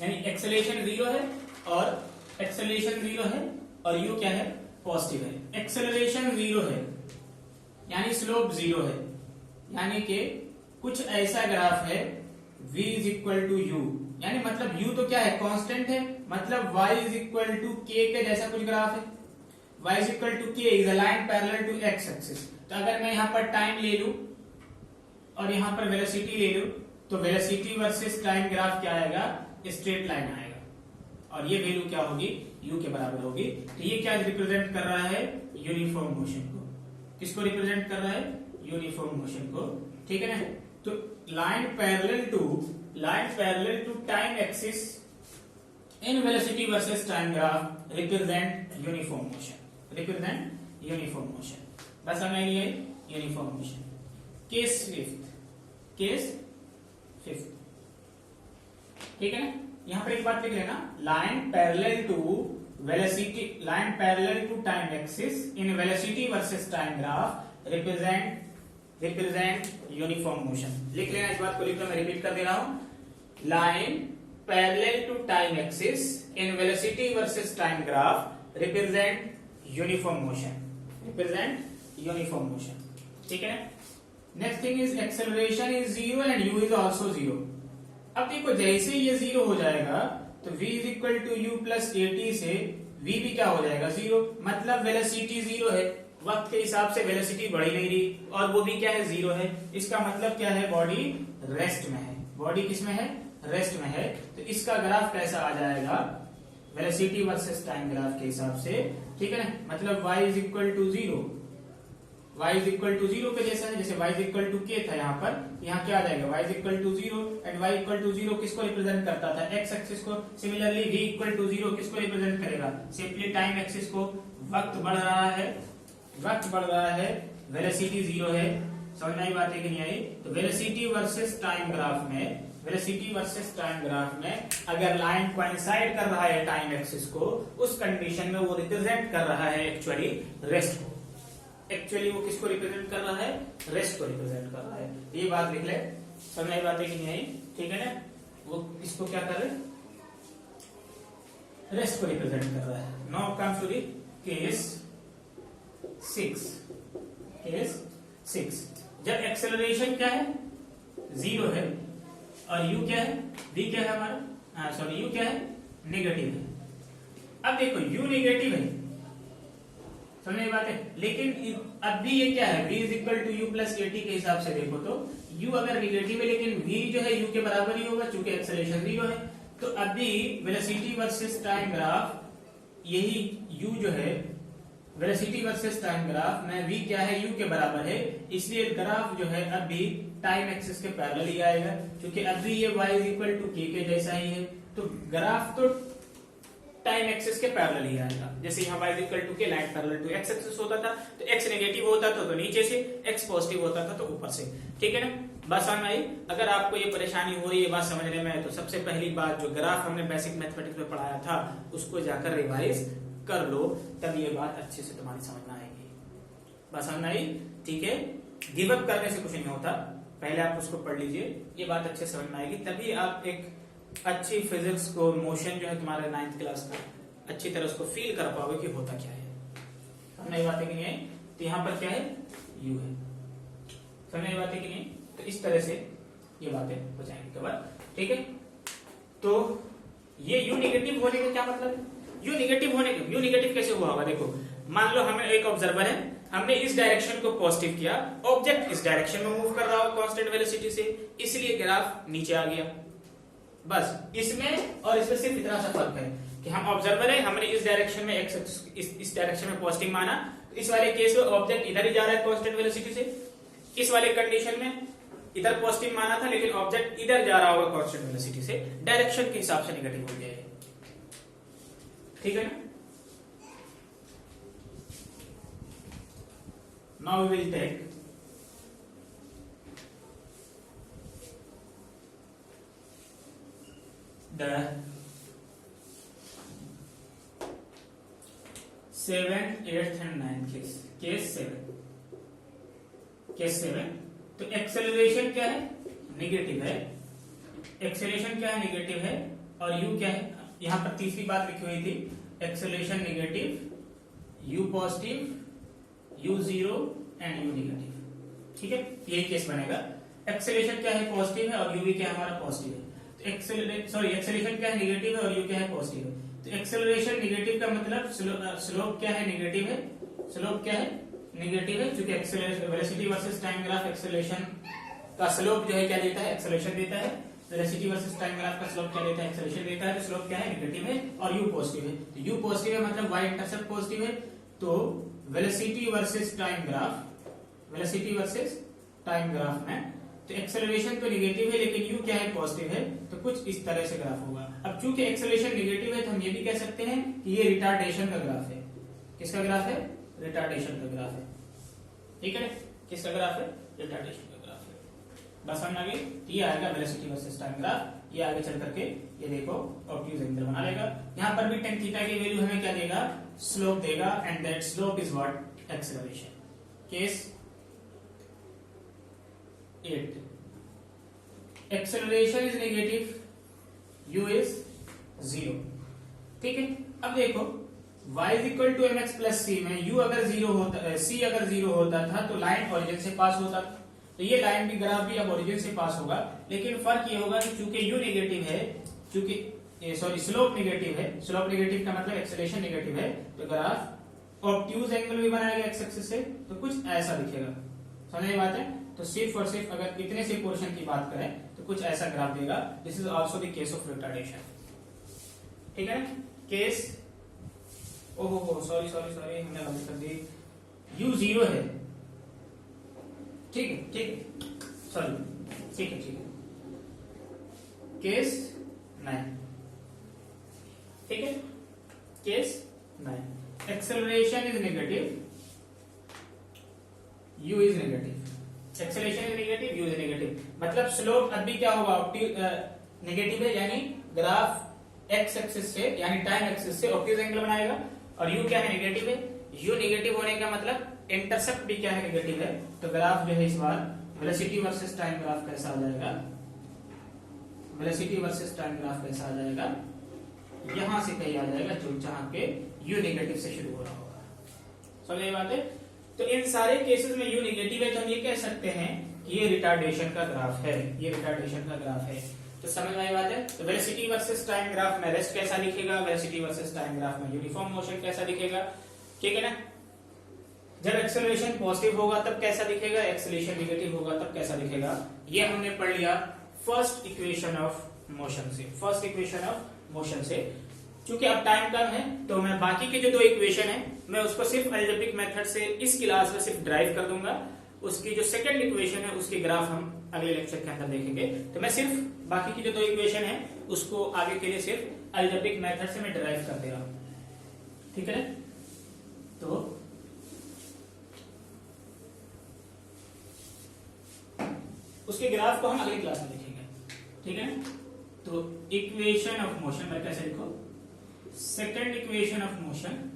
यानी एक्सेलरेशन 0 है और एक्सेलरेशन 0 है और u क्या है, पॉजिटिव है। एक्सेलरेशन 0 है यानी स्लोप 0 है, यानी कि कुछ ऐसा ग्राफ है v is equal to U, यानी मतलब u तो क्या है, कांस्टेंट है, मतलब y is equal to k के जैसा कुछ ग्राफ है। y is equal to k is a line parallel to x axis. तो अगर मैं यहाँ पर टाइम ले लूं और यहाँ पर वेलोसिटी ले लूं तो वेलोसिटी वर्सेस टाइम ग्राफ क्या आएगा, स्ट्रेट लाइन आएगा, और ये वैल्यू क्या होगी, u के बराबर होगी। तो ये क्या रिप्रेजेंट कर रहा है, यूनिफॉर्म मोशन को। किसको रिप्रेजेंट कर रहा है, यूनिफॉर्म मोशन को, ठीक है ना। तो line parallel to time axis in velocity versus time graph represent uniform motion, बस हमें ये यूनिफॉर्म मोशन। केस फिफ्थ, ठीक है ना। यहां पर एक बात लिख लेना, line parallel to time axis in velocity versus time graph represent uniform motion. लिख लेना, इस बात को लिख लो, मैं रिपीट कर दे रहा हूं। Line parallel to time axis in velocity versus time graph represent uniform motion, ठीक है। Next thing is acceleration is 0 and u is also 0। अब देखो जैसे ये 0 हो जाएगा तो v is equal to you plus at से v भी क्या हो जाएगा, 0, मतलब वेलोसिटी 0 है। वक्त के हिसाब से वेलोसिटी बढ़ ही नहीं रही और वो भी क्या है, 0 है। इसका मतलब क्या है, बॉडी रेस्ट में है। बॉडी किस में है, रेस्ट में है। तो इसका ग्राफ कैसा आ जाएगा, वेलोसिटी वर्सेस टाइम ग्राफ के हिसाब से, ठीक है ना। मतलब y is equal to 0, y is equal to 0 के जैसा है। जैसे y is equal to k था यहाँ पर, यहाँ क्या आ जाएगा, y is equal to 0 and y equal to 0 किसको रिप्रेजेंट करता था, x एक्सिस को। सिमिलरली v इक्वल टू 0 किसको रिप्रेजेंट करेगा, सिंपली टाइम एक्सिस को। वक्त बढ़ रहा है, वेलोसिटी 0 है। समझ में आई बात है कि नहीं आई। तो वेलोसिटी वर्सेस टाइम ग्राफ में अगर लाइन कोइंसाइड कर रहा है टाइम एक्सिस को, उस कंडीशन में वो रिप्रेजेंट कर रहा है एक्चुअली रेस्ट को। एक्चुअली वो किसको रिप्रेजेंट कर रहा है, रेस्ट को रिप्रेजेंट कर रहा है। ये बात लिख ले, समझ में आई बात है कि नहीं आई, ठीक है ना। वो इसको क्या कर रहे, रेस्ट को रिप्रेजेंट कर रहा है। Now comes to the case 6। जब एक्सेलरेशन क्या है, 0 है और u क्या है, v क्या है हमारा, u क्या है, नेगेटिव है। अब देखो u नेगेटिव है, समझ में बात है। लेकिन अब भी ये क्या है, v is equal to you plus at के हिसाब से देखो तो u अगर नेगेटिव है लेकिन v जो है u के बराबर ही होगा, चूंकि एक्सेलरेशन 0 है। तो अभी वेलोसिटी वर्सेस टाइम ग्राफ, यही u जो है वेलोसिटी वर्सेस टाइम ग्राफ में v क्या है, u के बराबर है, इसलिए ग्राफ जो है अभी टाइम एक्सिस के पैरेलल ही आएगा, क्योंकि अभी ये y is equal to k के जैसा ही है। तो ग्राफ तो टाइम एक्सिस के पैरेलल ही आएगा। जैसे यहाँ y is equal to k, line parallel to x axis होता था, तो x नेगेटिव होता था तो नीचे से, x पॉजिटिव होता था तो ऊपर से, ठीक है ना। बात समझ में आई। अगर आपको ये परेशानी हो रही है बात समझने में, तो सबसे पहली बात जो ग्राफ हमने बेसिक मैथमेटिक्स में पढ़ाया था उसको जाकर रिवाइज कर लो, तब ये बात अच्छे से तुम्हारी समझ में आएगी। बात समझ में आई, ठीक है। गिव अप करने से कुछ नहीं होता, पहले आप उसको पढ़ लीजिए, ये बात अच्छे समझ में आएगी, तभी आप एक अच्छी फिजिक्स को, मोशन जो है तुम्हारे 9th क्लास का, अच्छी तरह उसको फील कर पाओगे कि होता क्या है। समझ में बात है कि नहीं है। तो यहाँ पर क्या है, u है। समझ में बात है कि नहीं। तो इस तरह से ये बातें हो जाएंगी कवर, ठीक है। तो ये u नेगेटिव होने का क्या मतलब है, u नेगेटिव कैसे हुआ होगा। देखो मान लो हमें एक ऑब्जर्वर है, हमने इस डायरेक्शन को पॉजिटिव किया, ऑब्जेक्ट इस डायरेक्शन में मूव कर रहा हो कांस्टेंट वेलोसिटी से, इसलिए ग्राफ नीचे आ गया। बस इसमें और इसमें सिर्फ इतना सा फर्क है कि हम ऑब्जर्वर है, हमने इस डायरेक्शन में इस डायरेक्शन में पॉजिटिव माना, तो इस वाले केस में ऑब्जेक्ट इधर ही जा रहा है कांस्टेंट वेलोसिटी से। इस वाले कंडीशन में इधर पॉजिटिव माना था लेकिन ऑब्जेक्ट इधर जा रहा होगा कांस्टेंट वेलोसिटी से, डायरेक्शन के हिसाब से नेगेटिव हो जाएगा, ठीक है ना। Now we will take the 7th, 8th and 9th case. Case 7। तो एक्सेलरेशन क्या है, नेगेटिव है। एक्सेलरेशन क्या है, नेगेटिव है। और u क्या है, यहाँ पर तीसरी बात लिखी हुई थी, acceleration negative, you positive, you zero and you negative. ठीक है, यही केस बनेगा। एक्सेलरेशन क्या है, पॉजिटिव है, और यू भी क्या है हमारा पॉजिटिव है। तो एक्सेलरेशन क्या है, नेगेटिव है, और यू क्या है, पॉजिटिव है। तो एक्सेलरेशन नेगेटिव का मतलब स्लोप क्या है, नेगेटिव है। स्लोप क्या है, नेगेटिव है, क्योंकि acceleration velocity versus time graph acceleration का स्लोप जो है क्या देता है, एक्सेलरेशन देता है। वेलोसिटी वर्सेस टाइम ग्राफ का स्लोप क्या देता है, एक्सेलरेशन देता है। तो स्लोप क्या है, नेगेटिव है, और यू पॉजिटिव है। तो यू पॉजिटिव है मतलब वाई इंटरसेप्ट पॉजिटिव है। तो velocity versus time graph, velocity versus time graph में तो एक्सेलरेशन तो नेगेटिव है लेकिन यू क्या है, पॉजिटिव है। तो कुछ इस तरह से ग्राफ होगा। अब चूंकि एक्सेलरेशन नेगेटिव है तो हम ये भी कह सकते हैं कि ये रिटार्डेशन का ग्राफ है। किसका ग्राफ है, रिटार्डेशन का ग्राफ है। ठीक है, किसका ग्राफ है, रिटार्डेशन का ग्राफ है। बस समझ आ गई। ये आएगा वेलोसिटी वर्सेस टाइम ग्राफ। ये आगे चल करके ये देखो ऑब्ट्यूज एंगल बना लेगा। यहां पर भी tan थीटा की वैल्यू हमें क्या देगा, स्लोप देगा, and that slope is what, acceleration. Case 8, acceleration is negative, u is 0। ठीक है, अब देखो y is equal to mx plus c में u अगर 0 होता, c अगर 0 होता था तो लाइन ओरिजिन से पास होता था। तो ये लाइन भी ग्राफ भी अब ओरिजिन से पास होगा, लेकिन फर्क ये होगा कि चूंकि u नेगेटिव है, चूंकि स्लोप नेगेटिव है, स्लोप नेगेटिव का मतलब एक्सेलरेशन नेगेटिव है, तो ग्राफ ऑब्ट्यूज एंगल भी बनाएगा एक्स एक्सिस से, तो कुछ ऐसा दिखेगा। समझ में बात है। तो सिर्फ और सिर्फ अगर इतने से पोर्शन की बात करें तो कुछ ऐसा ग्राफ देगा। This is also the case of retardation. ठीक है, केस ओहो सॉरी हमने गलती कर दी, u 0 है। ठीक है सॉरी, ठीक है। केस 9, ठीक है, case 9, acceleration is negative, u is negative. Acceleration is negative, u is negative, मतलब स्लोप अभी क्या होगा, नेगेटिव है, यानी ग्राफ एक्स एक्सिस से यानी टाइम एक्सिस से ऑब्ट्यूज एंगल बनाएगा, और u क्या है, नेगेटिव है। u नेगेटिव होने का मतलब इंटरसेप्ट भी क्या है, नेगेटिव है। तो ग्राफ जो है इस बार वेलोसिटी वर्सेस टाइम ग्राफ कैसा आ जाएगा, वेलोसिटी वर्सेस टाइम ग्राफ कैसा आ जाएगा, यहां से कहीं आ जाएगा जो जहां पे u नेगेटिव से शुरू हो रहा होगा। समझ ये बात है। तो इन सारे केसेस में u नेगेटिव है तो हम ये कह सकते हैं कि ये रिटार्डेशन का ग्राफ है, ये रिटार्डेशन का ग्राफ है। तो समझ में आई बात है। तो वेलोसिटी वर्सेस टाइम ग्राफ में रेस्ट कैसा दिखेगा, वेलोसिटी वर्सेस टाइम ग्राफ में यूनिफॉर्म मोशन कैसा दिखेगा। ठीक है ना। जब एक्सेलरेशन पॉजिटिव होगा तब कैसा दिखेगा, एक्सेलरेशन नेगेटिव होगा तब कैसा दिखेगा, ये हमने पढ़ लिया फर्स्ट इक्वेशन ऑफ मोशन से, फर्स्ट इक्वेशन ऑफ मोशन से। क्योंकि अब टाइम कम है तो मैं बाकी के जो दो इक्वेशन है मैं उसको सिर्फ अलजेब्रिक मेथड से इस क्लास में सिर्फ ड्राइव कर दूंगा। उसकी जो सेकंड इक्वेशन है उसके ग्राफ हम अगले लेक्चर के अंदर देखेंगे। तो मैं सिर्फ बाकी की जो दो इक्वेशन है उसको आगे के लिए सिर्फ अलजेब्रिक मेथड से मैं ड्राइव कर दे रहा हूं। ठीक है ना। तो उसके ग्राफ को हम अगली क्लास में देखेंगे। ठीक है ना। तो इक्वेशन ऑफ मोशन मैं कैसे लिखो, second equation of motion,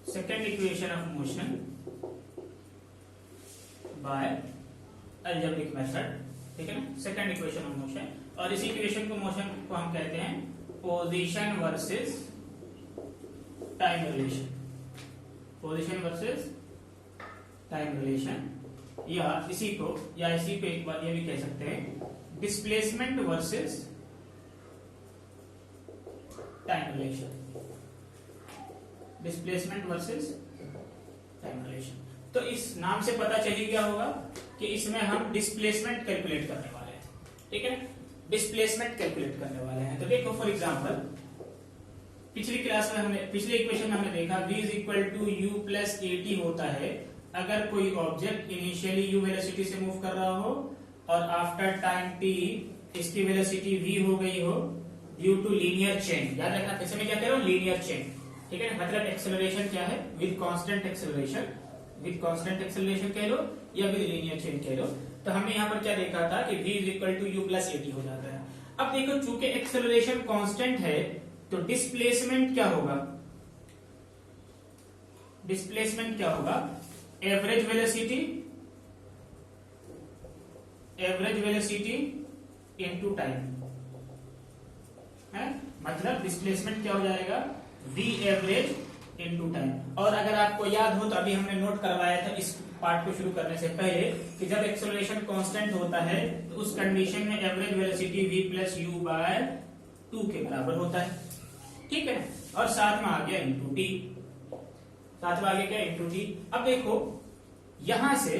second equation of motion by algebraic method. ठीक है ना। सेकंड इक्वेशन ऑफ मोशन, और इसी इक्वेशन को मोशन को हम कहते हैं position versus time relation, position versus time relation, या इसी को एक बार ये भी कह सकते हैं displacement versus time relation, displacement versus time relation. तो इस नाम से पता चली क्या होगा कि इसमें हम डिस्प्लेसमेंट कैलकुलेट करने वाले हैं। ठीक है, डिस्प्लेसमेंट कैलकुलेट करने वाले हैं। तो देखो फॉर एग्जांपल पिछली क्लास में हमने, पिछले इक्वेशन में हमने देखा v is equal to you plus a t होता है अगर कोई ऑब्जेक्ट इनिशियली u वेलोसिटी से मूव कर रहा हो और आफ्टर टाइम t इसकी वेलोसिटी v हो गई हो ड्यू टू लीनियर चेन। याद रखना कैसे मैं क्या कह रहा हूं, लीनियर चेन। ठीक है, मतलब एक्सेलरेशन क्या है, with constant acceleration, with constant acceleration कह लो या विद लीनियर चेन कह लो। तो हमने यहाँ पर क्या देखा था कि v is equal to you plus a t हो जाता है। अब देखो चूंकि एक्सेलरेशन कांस्टेंट है तो डिस्प्लेसमेंट क्या होगा, डिस्प्लेसमेंट क्या होगा, average velocity, average velocity into time, है, मतलब डिस्प्लेसमेंट क्या हो जाएगा, v एवरेज इनटू टाइम। और अगर आपको याद हो तो अभी हमने नोट करवाया था इस पार्ट को शुरू करने से पहले कि जब एक्सेलरेशन कांस्टेंट होता है तो उस कंडीशन में average velocity v plus u by 2 के बराबर होता है, ठीक है। और साथ में आ गया इनटू टी, साथ में आ गया क्या, इनटू टी। अब देखो यहां से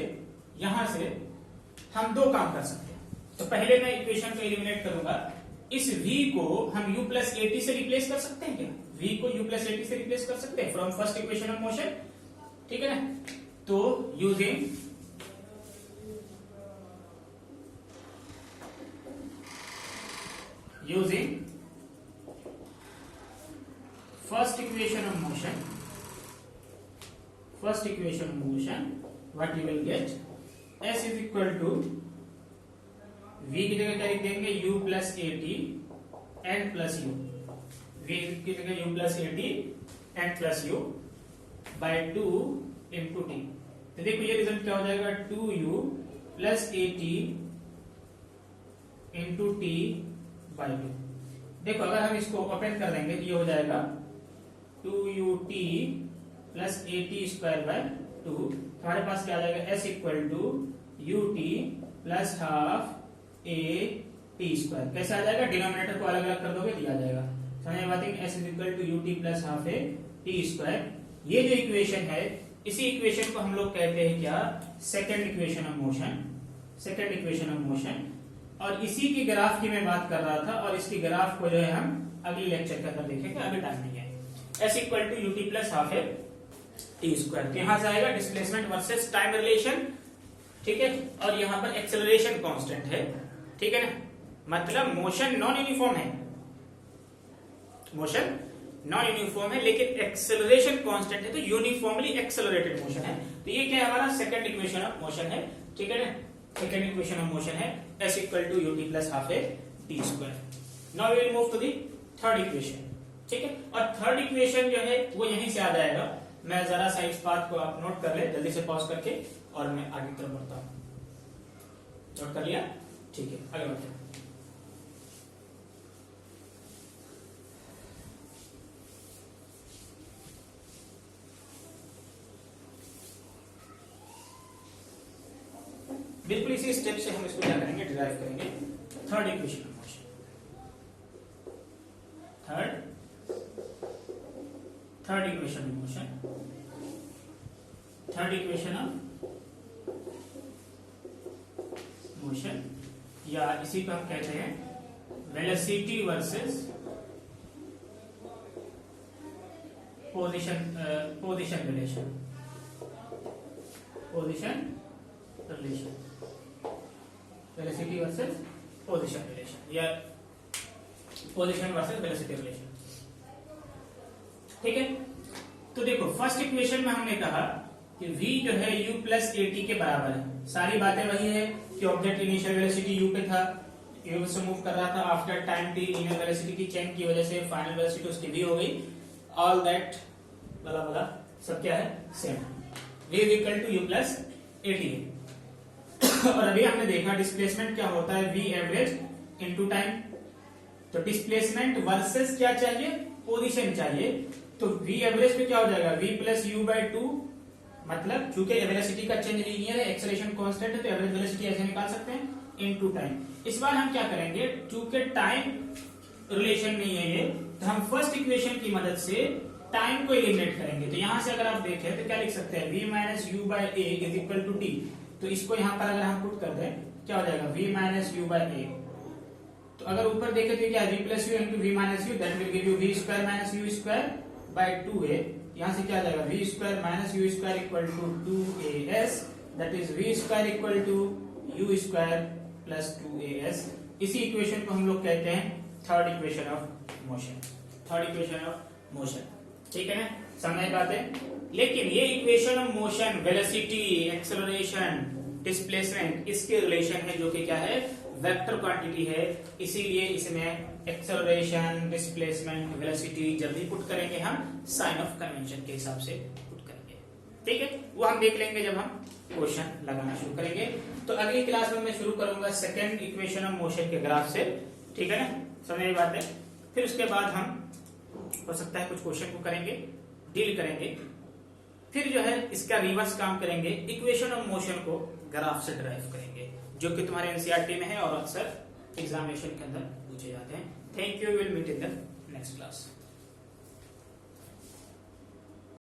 हम दो काम कर सकते हैं। तो पहले मैं इक्वेशन को एलिमिनेट करूंगा, इस v को हम u प्लस एटी से रिप्लेस कर सकते हैं क्या, v को u प्लस एटी से रिप्लेस कर सकते हैं from first equation of motion, ठीक है ना। तो using first equation of motion, what you will get, s is equal to v की जगह क्या लिख देंगे, u plus a t and plus u, v की जगह u plus a t and plus u by 2 into t. तो देखो ये रिजल्ट क्या हो जाएगा, 2u plus a t into t by 2। देखो अगर हम इसको ओपन कर देंगे तो ये हो जाएगा 2ut plus eighty square by 2। हमारे पास क्या आ जाएगा, s equal to ut plus half a t square. कैसे आ जाएगा, डिनोमिनेटर को अलग अलग कर दोगे दिया जाएगा, समझ में बात है। s is equal to ut plus half a t square. ये जो इक्वेशन है, इसी इक्वेशन को हम लोग कहते हैं क्या, सेकंड इक्वेशन ऑफ मोशन। और इसी की ग्राफ की मैं बात कर रहा था, और इसकी ग्राफ को जो है हम अगले लेक्चर के अंदर देखेंगे, अभी टाइम नहीं है। s equal to ut plus half a t square. यहां से आएगा डिस्प्लेसमेंट वर्सेस टाइम रिलेशन, ठीक है। और यहां पर एक्सेलरेशन कांस्टेंट है, ठीक है ना, मतलब मोशन नॉन यूनिफॉर्म है, लेकिन एक्सेलरेशन कांस्टेंट है, तो यूनिफॉर्मली एक्सेलरेटेड मोशन है। तो ये क्या है, हमारा सेकंड इक्वेशन ऑफ मोशन है, ठीक है ना, सेकंड इक्वेशन ऑफ मोशन है s equal to ut plus half a t square. Now we will move to the third equation, ठीक है। और थर्ड इक्वेशन जो है वो यहीं से आ जाएगा। मैं जरा सा इस बात को आप नोट कर ले, जल्दी से पॉज करके, और मैं आगे की तरफ बढ़ता हूं। नोट कर लिया, ठीक है, आगे बढ़ते हैं। बिल्कुल इसी स्टेप से हम इसको क्या करेंगे, डिराइव करेंगे। Third equation of motion, third equation of motion, या इसी को हम कहते हैं velocity versus position relation, velocity versus position relation, या पोजीशन वर्सेस वेलोसिटी रिलेशन, ठीक है। तो देखो फर्स्ट इक्वेशन में हमने कहा कि v जो है u प्लस एटी के बराबर है। सारी बातें वही है कि ऑब्जेक्ट इनिशियल वेलोसिटी u पे था, u से मूव कर रहा था, after time t initial velocity की चेंज की वजह से फाइनल वेलोसिटी उसकी v हो गई। ऑल दैट बला बला सब क्या है, same. v is equal to u plus a t है। और अभी हमने देखा डिस्प्लेसमेंट क्या होता है, v एवरेज इनटू टाइम। तो डिस्प्लेसमेंट वर्सेस क्या चाहिए, पोजीशन चाहिए। तो v एवरेज पे क्या हो जाएगा, v प्लस यू बाई 2, मतलब चूंकि वेलोसिटी का चेंज लीनियर है, एक्सेलरेशन कांस्टेंट है, तो एवरेज वेलोसिटी ऐसे निकाल सकते हैं इनटू टाइम। इस बार हम क्या करेंगे, चूंकि टाइम रिलेशन नहीं है ये, तो हम फर्स्ट इक्वेशन की मदद से टाइम को एलिमिनेट करेंगे। तो यहां से अगर आप देखें तो क्या लिख सकते हैं, v minus u by a is equal to t. तो इसको यहां पर अगर हम पुट कर दें क्या हो जाएगा, v minus u by a. तो अगर ऊपर देखें तो क्या, v plus u into v minus u, that will give you v square minus u square by 2a। यहां से क्या आ जाएगा, v square minus u square equal to 2as, that is v square equal to u square plus 2as। इसी equation को हम लोग कहते हैं थर्ड इक्वेशन ऑफ मोशन, ठीक है ना, समझ बात है। लेकिन ये equation of motion, velocity, acceleration, displacement, इसके रिलेशन है जो कि क्या है, वेक्टर क्वांटिटी है। इसीलिए इसमें एक्सेलरेशन, डिस्प्लेसमेंट, वेलोसिटी जब भी पुट करेंगे हम साइन ऑफ कन्वेंशन के हिसाब से पुट करेंगे, ठीक है। वो हम देख लेंगे जब हम क्वेश्चन लगाना शुरू करेंगे। तो अगली क्लास में मैं शुरू करूंगा सेकंड इक्वेशन ऑफ मोशन के ग्राफ से, ठीक है ना, समझ में बात है। फिर उसके बाद हम हो सकता है कुछ क्वेश्चन को करेंगे, डील करेंगे, फिर जो है इसका रिवर्स काम करेंगे, इक्वेशन ऑफ मोशन को ग्राफ से ड्राइव करेंगे, जो कि तुम्हारे एनसीईआरटी में है और अक्सर एग्जामिनेशन के अंदर पूछे जाते हैं। Thank you, will meet in the next class.